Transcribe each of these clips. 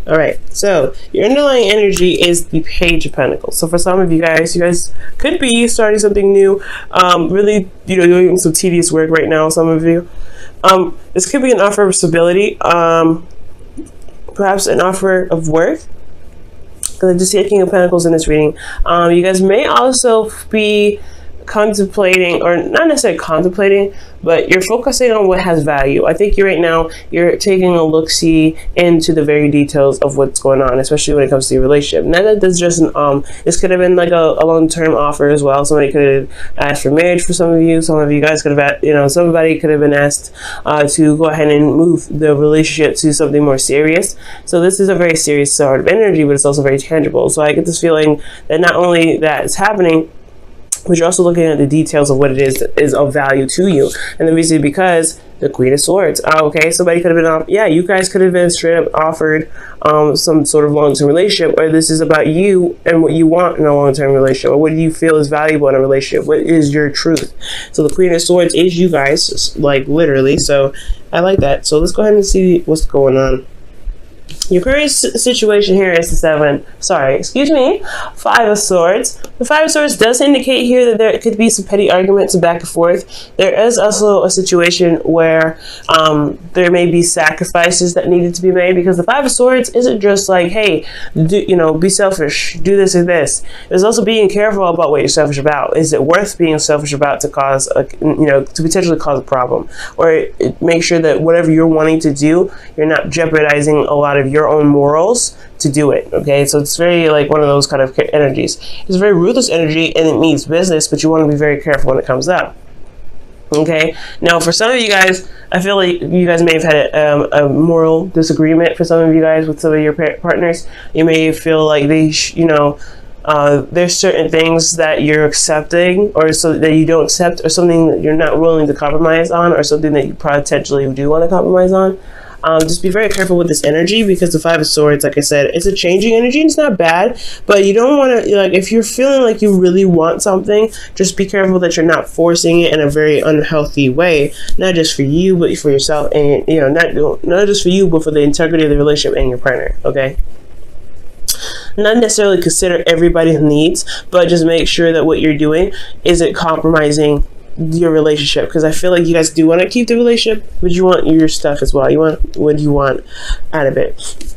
All right, so your underlying energy is the Page of Pentacles. So for some of you guys could be starting something new, really, doing some tedious work right now. Some of you, this could be an offer of stability, perhaps an offer of work. Because I just see a King of Pentacles in this reading. You guys may also be contemplating, or not necessarily contemplating, but you're focusing on what has value. I think you're taking a look-see into the very details of what's going on, especially when it comes to your relationship. Now that this just this could have been like a long-term offer as well. Somebody could have asked for marriage for some of you. Some of you guys could have, somebody could have been asked to go ahead and move the relationship to something more serious. So this is a very serious sort of energy, but it's also very tangible. So I get this feeling that not only that is happening, but you're also looking at the details of what it is of value to you. And the reason because the Queen of Swords. Okay, somebody could have been you guys could have been straight up offered some sort of long-term relationship, or this is about you and what you want in a long-term relationship, or what do you feel is valuable in a relationship, what is your truth. So the Queen of Swords is you guys, like literally. So I like that. So let's go ahead and see what's going on. Your current situation here is the Five of Swords. The Five of Swords does indicate here that there could be some petty arguments back and forth. There is also a situation where there may be sacrifices that needed to be made, because the Five of Swords isn't just like, hey, be selfish, do this or this. There's also being careful about what you're selfish about. Is it worth being selfish about to cause to potentially cause a problem, or make sure that whatever you're wanting to do, you're not jeopardizing a lot of your own morals to do it. Okay, so it's very like one of those kind of energies. It's a very ruthless energy, and it means business, but you want to be very careful when it comes up. Okay, now for some of you guys, I feel like you guys may have had a moral disagreement. For some of you guys with some of your partners, you may feel like they there's certain things that you're accepting, or so that you don't accept, or something that you're not willing to compromise on, or something that you potentially do want to compromise on. Just be very careful with this energy, because the Five of Swords, like I said, it's a changing energy, and it's not bad, but you don't want to, like, if you're feeling like you really want something, just be careful that you're not forcing it in a very unhealthy way, not just for you, but for yourself, and, not just for you, but for the integrity of the relationship and your partner, okay? Not necessarily consider everybody's needs, but just make sure that what you're doing isn't compromising your relationship, because I feel like you guys do want to keep the relationship, but you want your stuff as well. You want what you want out of it.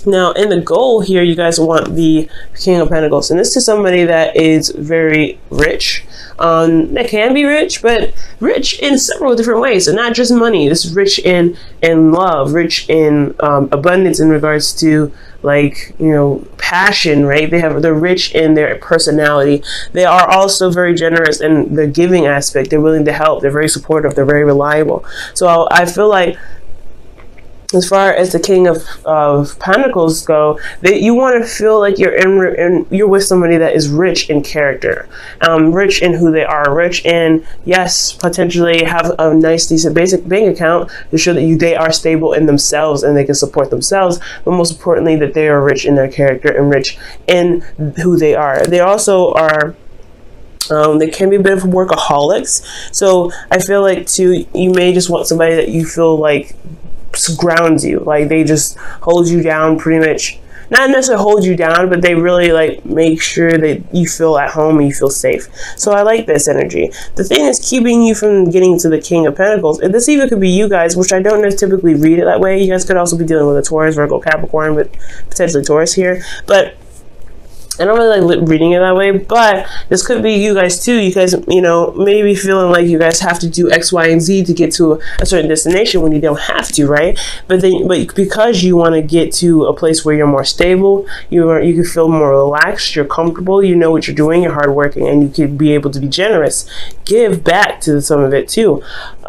Now, in the goal here, you guys want the King of Pentacles, and this is somebody that is very rich. That can be rich, but rich in several different ways, and not just money. This is rich in love, rich in abundance in regards to, like, passion, right? They're rich in their personality. They are also very generous in the giving aspect. They're willing to help. They're very supportive. They're very reliable. So I feel like, as far as the King of Pentacles go, that you want to feel like you're with somebody that is rich in character, rich in who they are, rich in, yes, potentially have a nice, decent, basic bank account to show that they are stable in themselves and they can support themselves, but most importantly, that they are rich in their character and rich in who they are. They also are they can be a bit of workaholics. So I feel like too, you may just want somebody that you feel like grounds you, like they just hold you down, pretty much. Not necessarily hold you down, but they really like make sure that you feel at home and you feel safe. So I like this energy. The thing is keeping you from getting to the King of Pentacles, and this even could be you guys, which I don't typically read it that way. You guys could also be dealing with a Taurus, Virgo, Capricorn, but potentially Taurus here. But I don't really like reading it that way, but this could be you guys too. You guys, maybe feeling like you guys have to do X, Y, and Z to get to a certain destination when you don't have to, right? But because you want to get to a place where you're more stable, you can feel more relaxed, you're comfortable, you know what you're doing, you're hardworking, and you can be able to be generous. Give back to some of it too.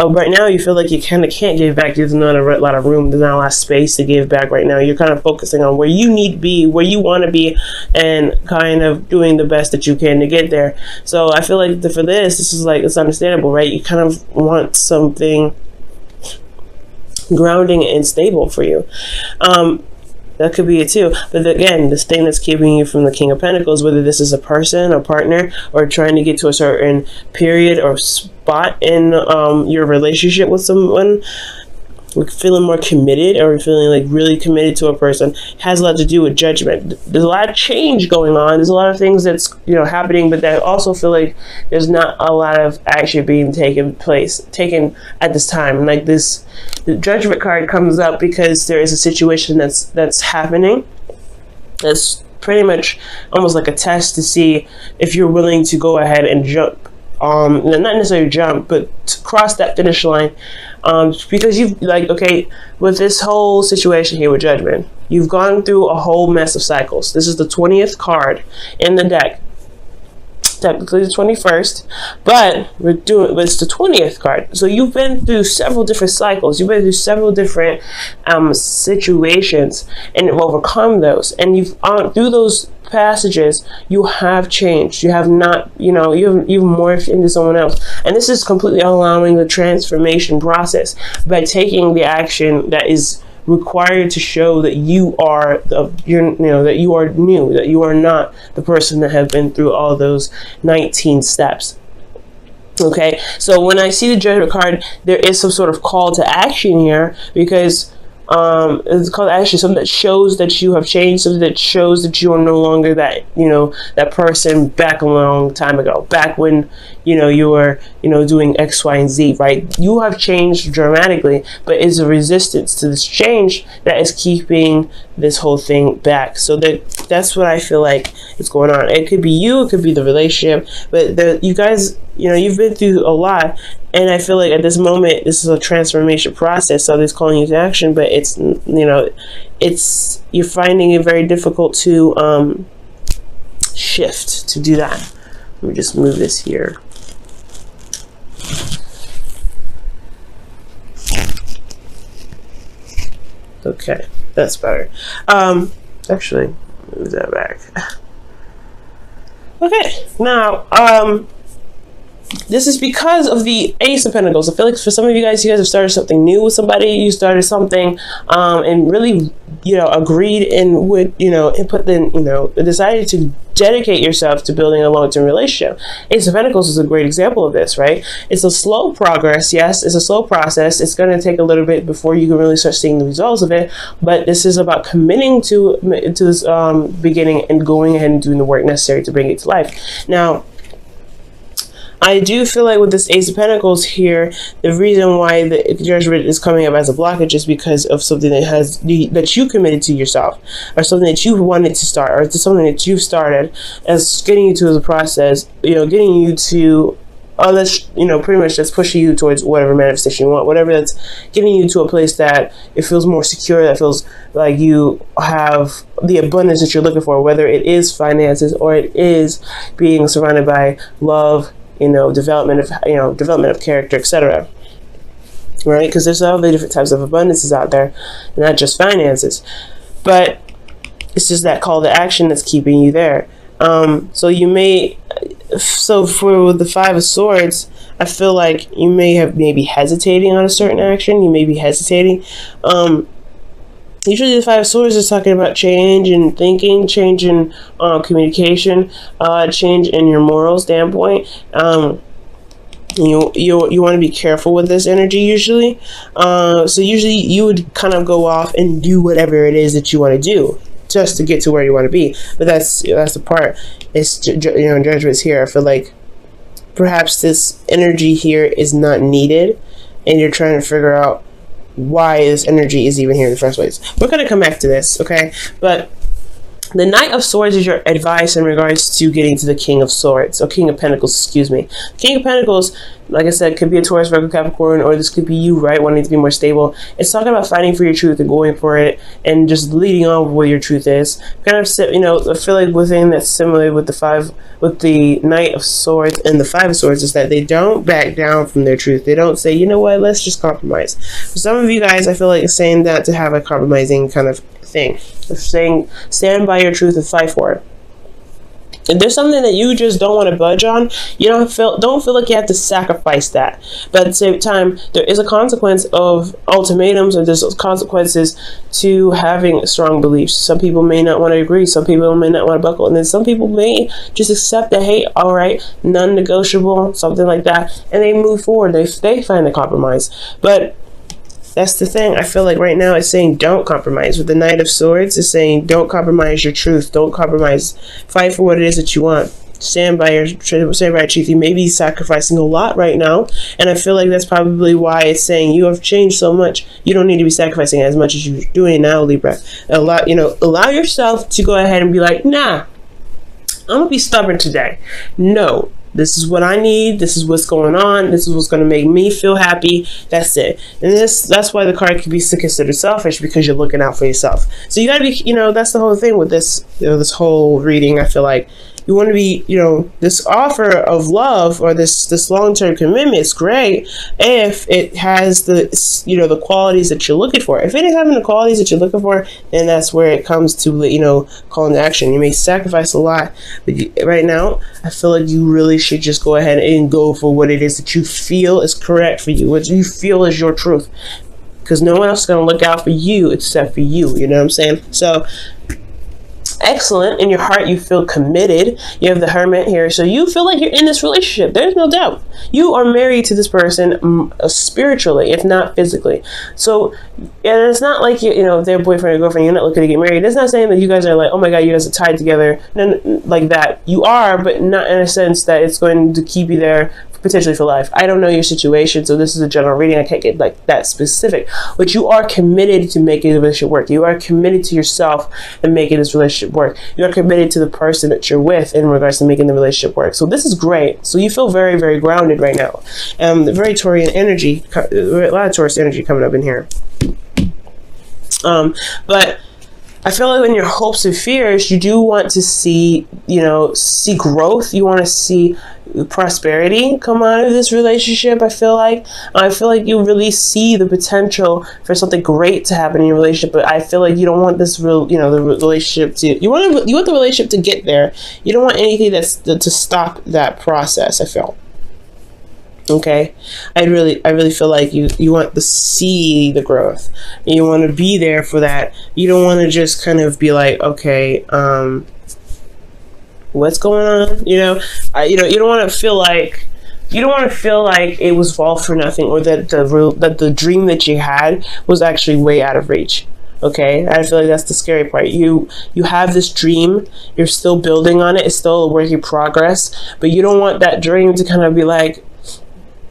Right now, you feel like you kind of can't give back. There's not a lot of room. There's not a lot of space to give back right now. You're kind of focusing on where you need to be, where you want to be, and kind of doing the best that you can to get there. So I feel like for this is like, it's understandable, right? You kind of want something grounding and stable for you. That could be it too. But again, this thing that's keeping you from the King of Pentacles, whether this is a person, a partner, or trying to get to a certain period or spot in your relationship with someone, feeling more committed or feeling like really committed to a person has a lot to do with judgment. There's a lot of change going on. There's a lot of things that's, you know, happening, but I also feel like there's not a lot of action being taken at this time. Like this, the judgment card comes up because there is a situation that's happening. That's pretty much almost like a test to see if you're willing to go ahead and jump. Not necessarily jump, but to cross that finish line, because you've, like, okay, with this whole situation here with judgment, you've gone through a whole mess of cycles. This is the 20th card in the deck, technically the 21st, but it's the 20th card. So you've been through several different cycles. You've been through several different situations and have overcome those. And you've through those passages, you have changed. You have not, you know, you've morphed into someone else. And this is completely allowing the transformation process by taking the action that is required to show that you are that you are new, that you are not the person that have been through all those 19 steps. Okay, so when I see the judgment card, there is some sort of call to action here, because it's called action, something that shows that you have changed, something that shows that you are no longer that, you know, that person back a long time ago, back when, you know, you were, you know, doing X, Y, and Z, right? You have changed dramatically, but it's a resistance to this change that is keeping this whole thing back. So that's what I feel like is going on. It could be you, it could be the relationship, but you guys, you know, you've been through a lot. And I feel like at this moment, this is a transformation process. So it's calling you to action, but it's, you know, you're finding it very difficult to shift, to do that. Let me just move this here. Okay, that's better. Actually, move that back. Okay, now, this is because of the Ace of Pentacles. I feel like for some of you guys have started something new with somebody. You started something and really, you know, agreed and would, you know, and put then, you know, decided to dedicate yourself to building a long-term relationship. Ace of Pentacles is a great example of this, right? It's a slow progress. Yes, it's a slow process. It's going to take a little bit before you can really start seeing the results of it. But this is about committing to this beginning and going ahead and doing the work necessary to bring it to life. Now, I do feel like with this Ace of Pentacles here, the reason why the judgment is coming up as a blockage is because of something that you committed to yourself, or something that you wanted to start, or something that you've started as getting you to the process, you know, getting you to, that's, you know, pretty much that's pushing you towards whatever manifestation you want, whatever that's getting you to a place that it feels more secure, that feels like you have the abundance that you're looking for, whether it is finances or it is being surrounded by love, you know, development of character, etc. Right? Because there's all the different types of abundances out there, not just finances. But it's just that call to action that's keeping you there. So for the Five of Swords, I feel like you may be hesitating on a certain action. You may be hesitating. Usually the Five of Swords is talking about change in thinking, change in communication, change in your moral standpoint. You want to be careful with this energy usually. So usually you would kind of go off and do whatever it is that you want to do just to get to where you want to be. But that's the part. It's, you know, judgments here. I feel like perhaps this energy here is not needed, and you're trying to figure out why this energy is even here in the first place. We're going to come back to this, okay? But the Knight of Swords is your advice in regards to getting to the King of Swords, or King of Pentacles, excuse me. King of Pentacles, like I said, could be a Taurus, Virgo, Capricorn, or this could be you, right, wanting to be more stable. It's talking about fighting for your truth and going for it and just leading on with what your truth is. Kind of, you know, I feel like within that's similar with the Knight of Swords and the Five of Swords is that they don't back down from their truth. They don't say, you know what, let's just compromise. For some of you guys, I feel like it's saying that to have a compromising kind of thing. It's saying stand by your truth and fight for it. If there's something that you just don't want to budge on, you don't feel like you have to sacrifice that. But at the same time, there is a consequence of ultimatums, and there's consequences to having strong beliefs. Some people may not want to agree. Some people may not want to buckle. And then some people may just accept that, hey, all right, non-negotiable, something like that. And they move forward. They find a compromise. But That's the thing. I feel like right now it's saying don't compromise. With the Knight of Swords, it's saying don't compromise your truth. Don't compromise. Fight for what it is that you want. Stand by your truth. You may be sacrificing a lot right now, and I feel like that's probably why it's saying you have changed so much. You don't need to be sacrificing as much as you're doing now, Libra. Allow yourself to go ahead and be like, nah, I'm gonna be stubborn today. No, this is what I need. This is what's going on. This is what's going to make me feel happy. That's it. And that's why the card can be considered selfish, because you're looking out for yourself. So you got to be, that's the whole thing with this, this whole reading. I feel like you want to be, this offer of love or this long-term commitment is great if it has the, the qualities that you're looking for. If it ain't having the qualities that you're looking for, then that's where it comes to, calling to action. You may sacrifice a lot, but right now, I feel like you really should just go ahead and go for what it is that you feel is correct for you, what you feel is your truth, because no one else is going to look out for you except for you. You know what I'm saying? So excellent. In your heart, you feel committed. You have the Hermit here, so you feel like you're in this relationship. There's no doubt you are married to this person spiritually, if not physically. So, and it's not like if they're boyfriend or girlfriend, you're not looking to get married. It's not saying that you guys are like, oh my god, you guys are tied together. None like that. You are, but not in a sense that it's going to keep you there potentially for life. I don't know your situation, so this is a general reading. I can't get like that specific, but you are committed to making the relationship work. You are committed to yourself and making this relationship work. You are committed to the person that you're with in regards to making the relationship work. So this is great. So you feel very, very grounded right now. Very Taurian energy, a lot of Taurus energy coming up in here. But I feel like in your hopes and fears, you do want to see, see growth. You want to see prosperity come out of this relationship. I feel like you really see the potential for something great to happen in your relationship, but I feel like you don't want this the relationship to, you want the relationship to get there. You don't want anything to stop that process, I feel. Okay, I really feel like you want to see the growth. You want to be there for that. You don't want to just kind of be like, okay, what's going on? You don't want to feel like it was all for nothing, or that the dream that you had was actually way out of reach. Okay, I feel like that's the scary part. You have this dream, you're still building on it, it's still a work in progress, but you don't want that dream to kind of be like,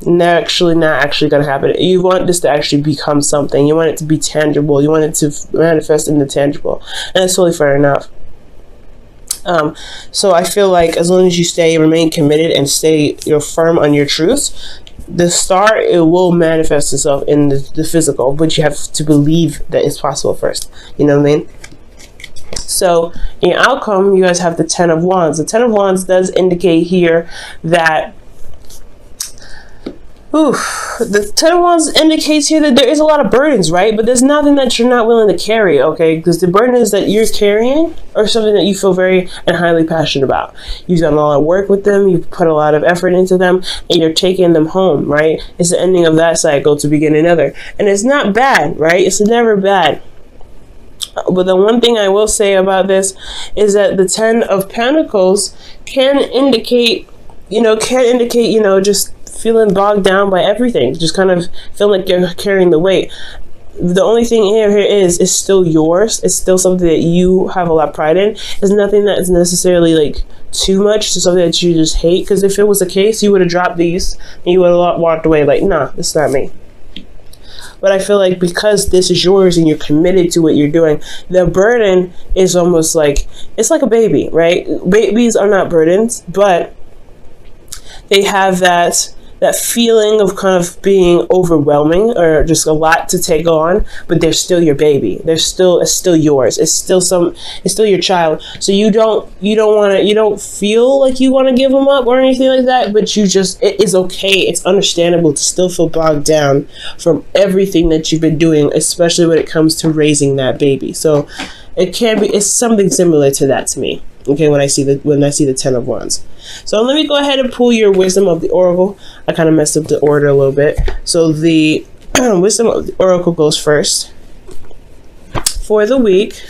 not actually gonna happen. You want this to actually become something. You want it to be tangible. You want it to manifest in the tangible, and that's totally fair enough. So I feel like as long as you remain committed and stay firm on your truth, the star, it will manifest itself in the physical, but you have to believe that it's possible first. You know what I mean? So in your outcome, you guys have the Ten of Wands. The Ten of Wands does indicate here that the Ten of Wands indicates here that there is a lot of burdens, right? But there's nothing that you're not willing to carry, okay? Because the burdens that you're carrying are something that you feel very and highly passionate about. You've done a lot of work with them, you've put a lot of effort into them, and you're taking them home, right? It's the ending of that cycle to begin another. And it's not bad, right? It's never bad. But the one thing I will say about this is that the Ten of Pentacles can indicate, just feeling bogged down by everything, just kind of feeling like you're carrying the weight. The only thing here is it's still yours. It's still something that you have a lot of pride in. It's nothing that is necessarily like too much to something that you just hate, because if it was the case, you would have dropped these and you would have walked away like, nah, it's not me. But I feel like because this is yours and you're committed to what you're doing, the burden is almost like, it's like a baby, right? Babies are not burdens, but they have that feeling of kind of being overwhelming or just a lot to take on, but they're still your baby. It's still yours. It's still your child. So you don't feel like you want to give them up or anything like that, but it is okay. It's understandable to still feel bogged down from everything that you've been doing, especially when it comes to raising that baby. So it's something similar to that to me. Okay, when I see the Ten of Wands. So let me go ahead and pull your Wisdom of the Oracle. I kind of messed up the order a little bit. So the Wisdom of the Oracle goes first for the week.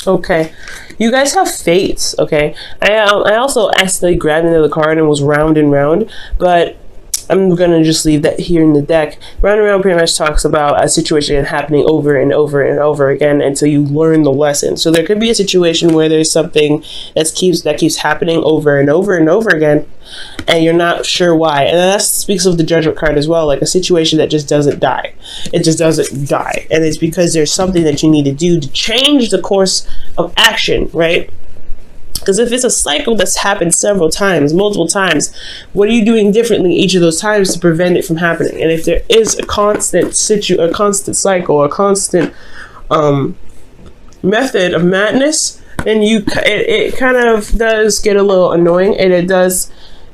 Okay, you guys have fates. Okay, I also accidentally grabbed another card and was round and round, but I'm gonna just leave that here in the deck. Round and round pretty much talks about a situation happening over and over and over again until you learn the lesson. So there could be a situation where there's something that keeps happening over and over and over again, and you're not sure why. And that speaks of the Judgment card as well, like a situation that just doesn't die. It just doesn't die, and it's because there's something that you need to do to change the course of action, right? Because if it's a cycle that's happened several times, multiple times, what are you doing differently each of those times to prevent it from happening? And if there is a constant cycle, a constant method of madness, then it kind of does get a little annoying, and it does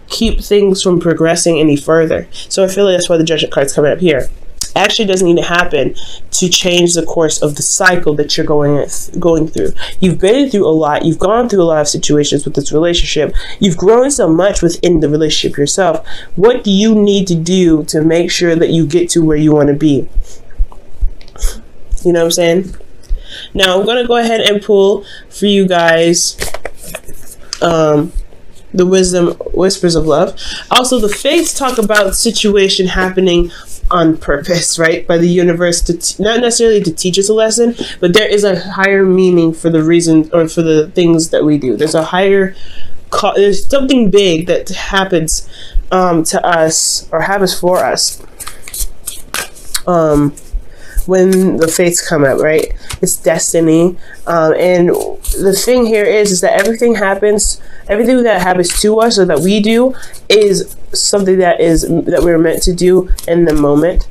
keep things from progressing any further. So I feel like that's why the Judgment card's coming up here. Actually doesn't need to happen to change the course of the cycle that you're going through. You've been through a lot. You've gone through a lot of situations with this relationship. You've grown so much within the relationship yourself. What do you need to do to make sure that you get to where you want to be? You know what I'm saying? Now I'm going to go ahead and pull for you guys the wisdom whispers of love. Also, the fates talk about situation happening on purpose, right, by the universe, to not necessarily to teach us a lesson, but there is a higher meaning for the reason or for the things that we do. There's a higher there's something big that happens to us, or happens for us when the fates come up, right? It's destiny. And the thing here is that everything that happens to us or that we do is something that we're meant to do in the moment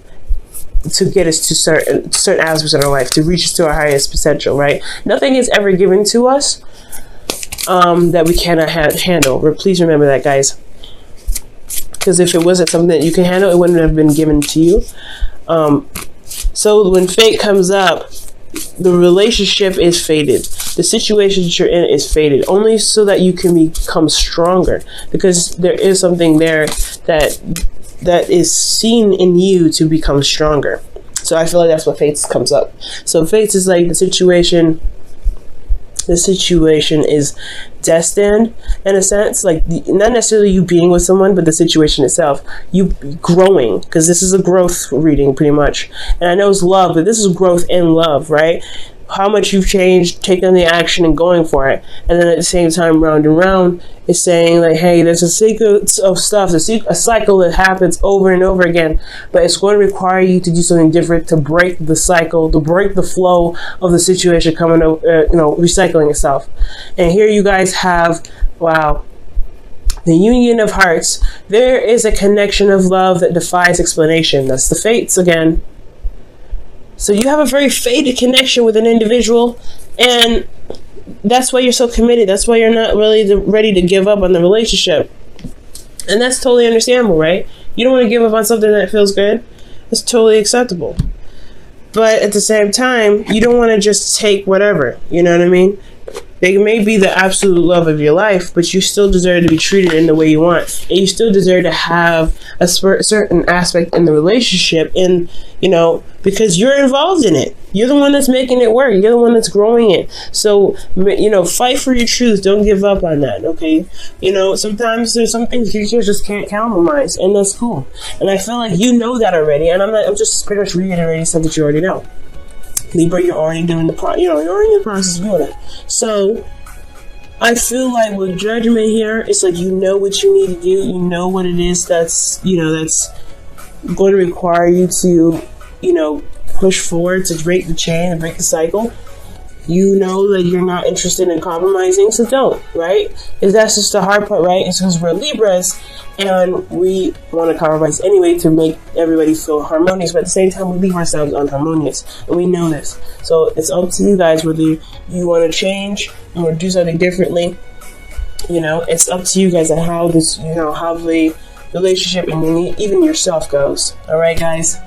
to get us to certain aspects in our life, to reach us to our highest potential, right? Nothing is ever given to us that we cannot handle. Please remember that, guys. Because if it wasn't something that you can handle, it wouldn't have been given to you. So when fate comes up, the relationship is fated. The situation that you're in is fated, only so that you can become stronger, because there is something there that is seen in you to become stronger. So I feel like that's what fates comes up. So fates is like the situation is destined, in a sense, like not necessarily you being with someone, but the situation itself, you growing, because this is a growth reading pretty much. And I know it's love, but this is growth in love, right? How much you've changed, taking the action and going for it. And then at the same time, round and round is saying like, hey, there's a sequence of stuff, a cycle that happens over and over again, but it's going to require you to do something different to break the cycle, to break the flow of the situation coming over, recycling itself. And here you guys have, wow, the union of hearts. There is a connection of love that defies explanation. That's the fates again. So you have a very fated connection with an individual, and that's why you're so committed. That's why you're not really ready to give up on the relationship. And that's totally understandable, right? You don't want to give up on something that feels good. It's totally acceptable. But at the same time, you don't want to just take whatever. You know what I mean? They may be the absolute love of your life, but you still deserve to be treated in the way you want. And you still deserve to have a certain aspect in the relationship, because you're involved in it. You're the one that's making it work. You're the one that's growing it. So, fight for your truth. Don't give up on that, okay? Sometimes there's some things you just can't compromise, and that's cool. And I feel like you know that already, and I'm just pretty much reiterating something that you already know. Libra, you're already doing you're already in the process of doing it. So I feel like with Judgment here, it's like you know what you need to do. You know what it is that's going to require you to push forward, to break the chain and break the cycle. You know that you're not interested in compromising, so don't, right? Because that's just the hard part, right? It's because we're Libras and we want to compromise anyway to make everybody feel harmonious, but at the same time we leave ourselves unharmonious, and we know this. So it's up to you guys whether you want to change or do something differently. It's up to you guys on how this, how the relationship and even yourself goes. All right, guys.